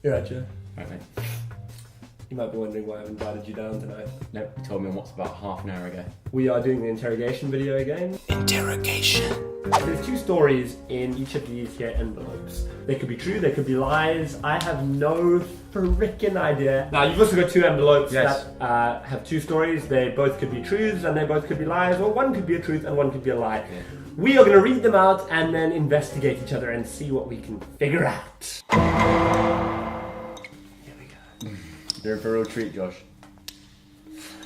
You're right, Joe. Right, mate. You might be wondering why I've invited you down tonight. No, you told me on what's about half an hour ago. We are doing the interrogation video again. Interrogation. There's two stories in each of these here envelopes. They could be true, they could be lies. I have no freaking idea. Now, you've also got two envelopes that have two stories. They both could be truths and they both could be lies, or one could be a truth and one could be a lie. Yeah. We are going to read them out and then investigate each other and see what we can figure out. Here we go. You're in for a real treat, Josh.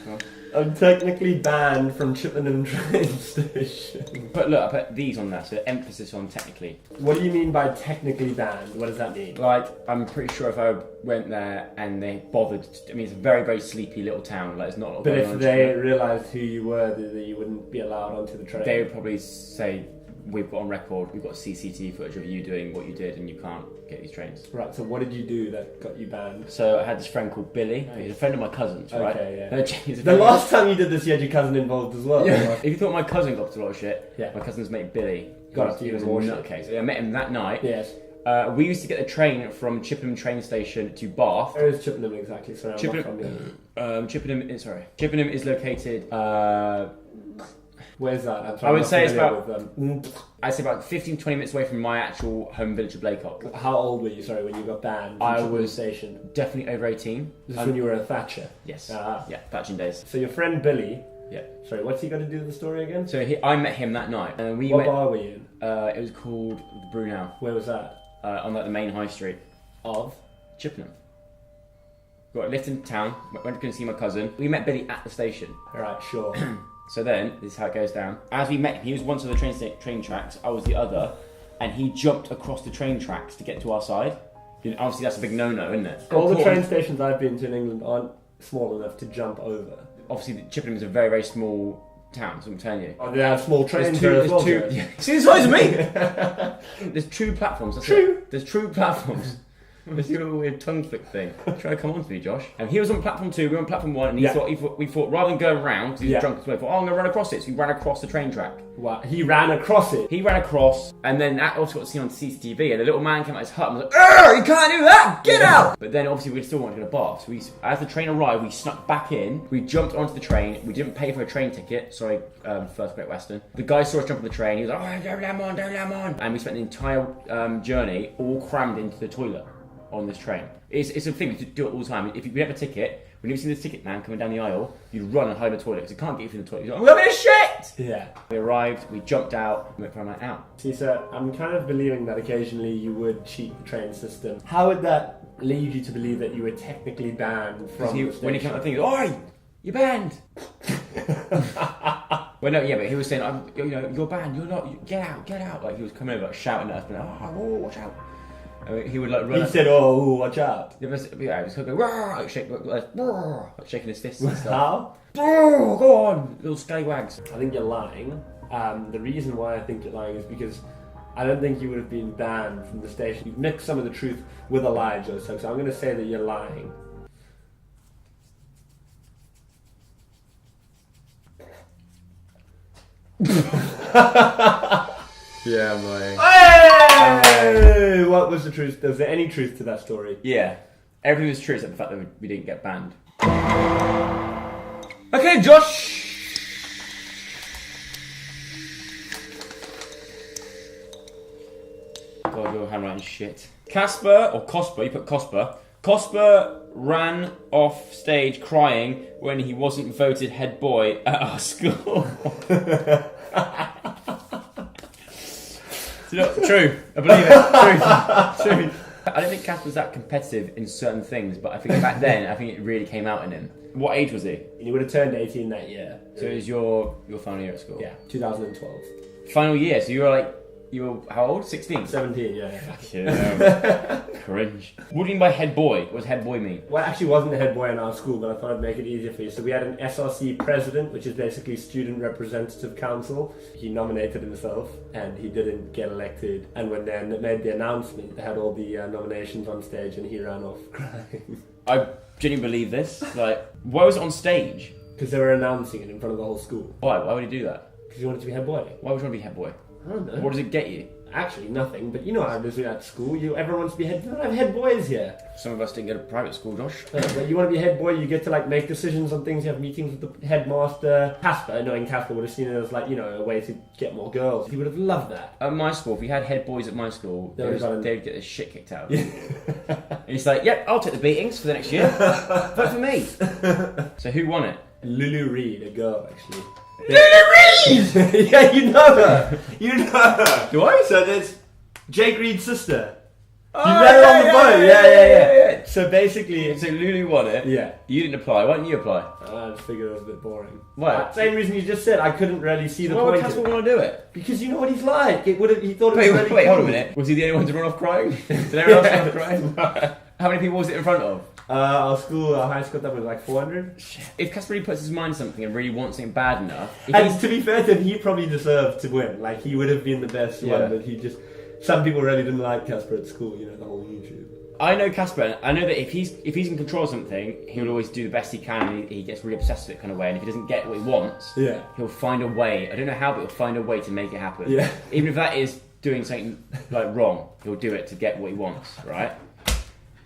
Well, I'm technically banned from Chippenham train station. but look, I put these on there, so emphasis on technically. What do you mean by technically banned? What does that mean? Like, I'm pretty sure if I went there and they bothered, I mean, it's a very, very sleepy little town. Like, it's not a lot But going if on they realised who you were, that you wouldn't be allowed onto the train. they would probably say, we've got on record, we've got CCTV footage of you doing what you did and you can't get these trains. Right, so what did you do that got you banned? So I had this friend called Billy. He's a friend of my cousin's, right? Okay, yeah. He's a The friend of- last time you did this, you had your cousin involved as well. Yeah. If you thought my cousin got up to a lot of shit, Yeah. my cousin's mate Billy Got up to he was a even more shit. nutcase. I met him that night. Yes. We used to get the train from Chippenham train station to Bath. Where is Chippenham exactly? Sorry, I'm not from here. Chippenham is located. Where's that? I would say it's about. With, I'd say about 15-20 minutes away from my actual home village of Blakelock. how old were you, sorry, when you got banned from I Chippenham was station? definitely over 18. This is when you were a Thatcher? Yes. Ah. Yeah, Thatching days. So your friend Billy, Yeah. sorry, what's he got to do with the story again? So I met him that night, and we What went. bar were you in? It was called the Brunel, Where was that? on like the main high street. Of? Chippenham. Got a lift in town. Went to go and see my cousin. We met Billy at the station. Alright, sure. So then, this is how it goes down. As we met him, he was one of the train tracks, I was the other, and he jumped across the train tracks to get to our side. You know, obviously, that's a big no-no, isn't it? All the train stations I've been to in England aren't small enough to jump over. Obviously, Chippenham is a very, very small town, so I'm telling you. Oh, they have small trains There's there as two, well, Joe. yeah. See the size of me? There's true platforms. That's it. There's true platforms. Let's do a little weird tongue flick thing. Try to come on to me, Josh. And he was on platform 2, we were on platform 1, and we thought rather than going round, because he was drunk as well, I'm going to run across it. So he ran across the train track. What? He ran across it? He ran across, and then that also got seen on CCTV, and the little man came out of his hut and was like, you can't do that! Get out! But then obviously we still wanted to go to Bath, so as the train arrived, we snuck back in, we jumped onto the train, we didn't pay for a train ticket, sorry, First Great Western. The guy saw us jump on the train, he was like, oh, don't let him on. And we spent the entire journey all crammed into the toilet on this train. It's a thing, we do it all the time. If you have a ticket, when you've seen the ticket man coming down the aisle, you run and hide in the toilet, because you can't get you through the toilet. You're like, I'm having a shit! Yeah. We arrived, we jumped out, and went for a night out. See, sir, I'm kind of believing that occasionally you would cheat the train system. How would that lead you to believe that you were technically banned from the station? When he came out, the thing, oi, you're banned. Well, no, yeah, but he was saying, you're banned. You're not. Get out. Like he was coming over, like, shouting at us, being like, watch out. I mean, he would like run. He said, "Oh, watch out!" Yeah, he was going, like, shaking his fists and stuff. How? Go on, little scallywags. I think you're lying. The reason why I think you're lying is because I don't think you would have been banned from the station. You've mixed some of the truth with a lie, Joe. So I'm going to say that you're lying. Yeah, I'm lying. Hey! What was the truth? Was there any truth to that story? Yeah, everything was true except the fact that we didn't get banned. Okay, Josh. God, your handwriting shit. Casper, or Cosper, you put Cosper. Cosper ran off stage crying when he wasn't voted head boy at our school. True, I believe it. True. I don't think Casper's that competitive in certain things, but I think back then, I think it really came out in him. What age was he? He would have turned 18 that year. So it was your final year at school? Yeah, 2012. Final year, so you were how old? 16? 17, yeah. Yeah. Cringe. What do you mean by head boy? What does head boy mean? Well, I actually wasn't the head boy in our school, but I thought I'd make it easier for you. So we had an SRC president, which is basically Student Representative Council. He nominated himself, and he didn't get elected. And when they made the announcement, they had all the nominations on stage, and he ran off crying. I genuinely believe this. Like, why was it on stage? Because they were announcing it in front of the whole school. Why? Why would he do that? Because he wanted to be head boy. Why would you want to be head boy? I don't know. What does it get you? actually nothing, but you know how it is at school. Everyone wants to be head. You don't have head boys here. Some of us didn't go to private school, Josh. But you want to be head boy, you get to like make decisions on things. You have meetings with the headmaster. Casper, knowing Casper, would have seen it as like, you know, a way to get more girls. He would have loved that. At my school, if we had head boys at my school, they'd get the shit kicked out. And he's like, "Yep, I'll take the beatings for the next year. Vote for me." So who won it? Lulu Reed, a girl actually. Lulu Reed! Yeah, you know her. You know her. Do I? So there's Jake Reed's sister. Oh, you met her on the boat. Yeah. So basically, So Lulu won it. yeah. You didn't apply. Why didn't you apply? I just figured it was a bit boring. Why? Same reason you just said. I couldn't really see the Why would point. Casper want to do it? Because you know what he's like. It would have. He thought it was really Wait, hold a cool. minute. Was he the only one to run off crying? Did everyone else run off crying? How many people was it in front of? Our high school, that was like 400. If Casper really puts his mind to something and really wants something bad enough, And to be fair to him, he probably deserved to win. Like, he would have been the best one, but he just... Some people really didn't like Casper at school, you know, the whole YouTube. I know Casper, and I know that if he's in control of something, he'll always do the best he can, and he gets really obsessed with it kind of way, and if he doesn't get what he wants, he'll find a way. I don't know how, but he'll find a way to make it happen. Yeah. Even if that is doing something like wrong, he'll do it to get what he wants, right?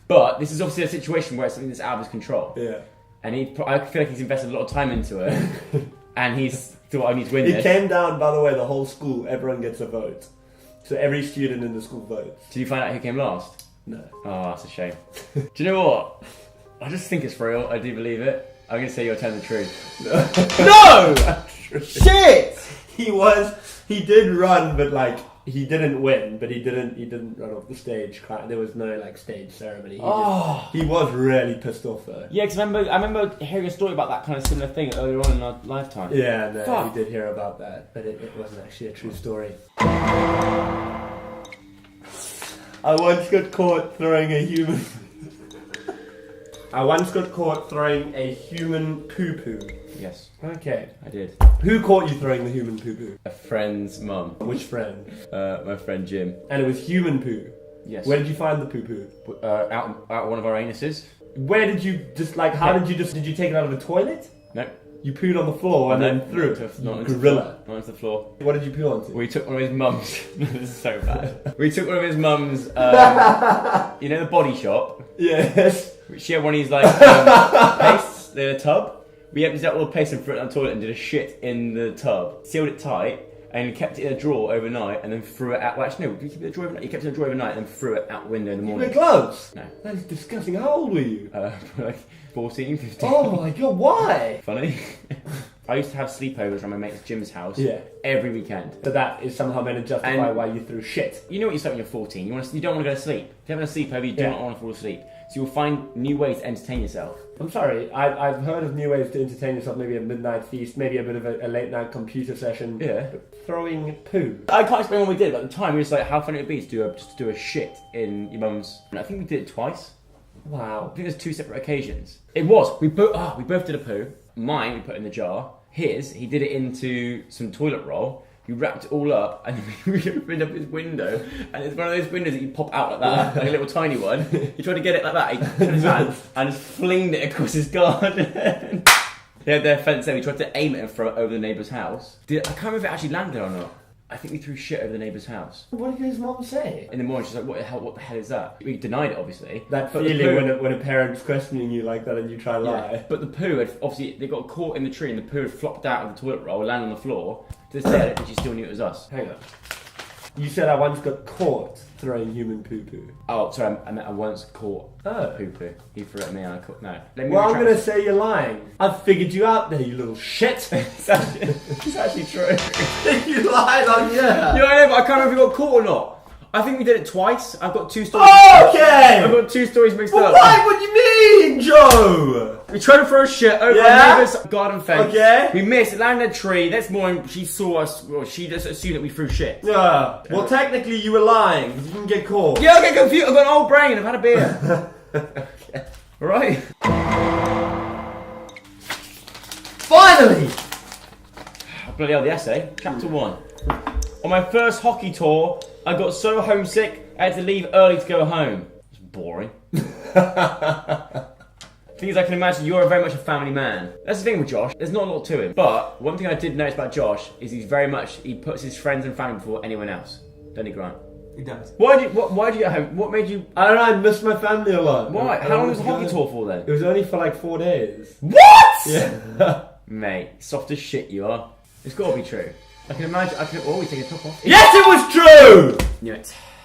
But this is obviously a situation where it's something that's out of his control. Yeah. And I feel like he's invested a lot of time into it, and he's thought, I need to win this. It came down, by the way, the whole school, everyone gets a vote. So every student in the school votes. Did you find out who came last? No. Oh, that's a shame. Do you know what? I just think it's real. I do believe it. I'm going to say you're telling the truth. No! Shit! He did run, but like, he didn't win, but he didn't run off the stage. There was no like stage ceremony. He was really pissed off though. Yeah, because I remember hearing a story about that kind of similar thing earlier on in our lifetime. Yeah, no, we did hear about that, but it wasn't actually a true story. I once got caught throwing a human poo-poo. Yes, Okay. I did. Who caught you throwing the human poo-poo? A friend's mum. Which friend? My friend Jim. And it was human poo. Yes. Where did you find the poo-poo? Out one of our anuses. Where did you did you take it out of the toilet? No. You pooed on the floor and then threw it. Not Gorilla. onto the floor. What did you poo onto? We took one of his mums. This is so bad. We took one of his mums. You know the Body Shop. Yes. She had one of these like pastes in a tub. We emptied out all the paste and threw it down the toilet and did a shit in the tub. Sealed it tight and kept it in a drawer overnight and then threw it out. Well, actually, no, we kept it in a drawer overnight. You kept it in a drawer overnight and then threw it out the window in the morning. You wear gloves? No. That is disgusting. How old were you? Like 14, 15. Oh my god, why? Funny. I used to have sleepovers around my mate's Jim's house every weekend. So that is somehow meant to justify why you threw shit. You know what you're like when you're 14. You don't want to go to sleep. If you're having a sleepover, you do not want to fall asleep. So you'll find new ways to entertain yourself. I'm sorry, I've heard of new ways to entertain yourself, maybe a midnight feast, maybe a bit of a late night computer session. Yeah. But throwing poo. I can't explain what we did, but at the time we were just like, how funny it would be to do a shit in your mum's. And I think we did it twice. Wow. I think there's 2 separate occasions. It was. We both did a poo. Mine we put in the jar. His, he did it into some toilet roll. We wrapped it all up and we opened up his window, and it's one of those windows that you pop out like that, like a little tiny one. He tried to get it like that, he put his hand and just flinged it across his garden. They had their fence there, we tried to aim it and throw it over the neighbour's house. I can't remember if it actually landed or not. I think we threw shit over the neighbour's house. What did his mom say? In the morning she's like, what the hell is that? We denied it obviously. That feeling when a parent's questioning you like that and you try to lie. But the poo had, obviously, they got caught in the tree and the poo had flopped out of the toilet roll, landed on the floor. To this day, I don't think she still knew it was us. Hang on. You said I once got caught throwing human poo-poo. Oh, sorry, I meant I once caught Oh. poo-poo. He threw it at me and I caught... No. Well, I'm going to say you're lying. I've figured you out there, you little shit. It's actually true. You lied on Yeah, I know, but I can't remember if we got caught or not. I think we did it twice. I've got 2 stories. Okay! I've got 2 stories mixed up. Why? What do you mean, Joe? We tried to throw shit over our neighbour's garden fence. Okay. We missed. It landed in a tree. Next morning, she saw us. Well, she just assumed that we threw shit. Yeah. Well, technically, you were lying. You didn't get caught. Yeah, I get confused. I've got an old brain. I've had a beer. Okay. Right. Finally! Bloody hell, the essay. Chapter 1. On my first hockey tour, I got so homesick, I had to leave early to go home. It's boring. Thing is, I can imagine you're very much a family man. That's the thing with Josh. There's not a lot to him. But one thing I did notice about Josh is he puts his friends and family before anyone else. Any Grant. He does. Why did you get home? What made you? I don't know, I missed my family a lot. Why? And How I long was the hockey gonna- tour for then? It was only for like 4 days. What? Yeah. Mate, soft as shit you are. It's got to be true. I can imagine. I can always take a top off. Yes, it was true! Yeah,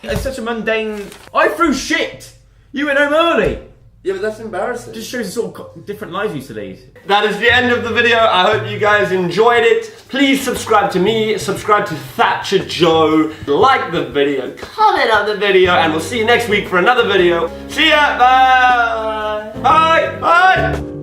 it's such a mundane. I threw shit. You went home early. Yeah, but that's embarrassing. Just shows the sort of different lives you used to lead. That is the end of the video. I hope you guys enjoyed it. Please subscribe to me, subscribe to Thatcher Joe, like the video, comment on the video, and we'll see you next week for another video. See ya! Bye! Bye! Bye!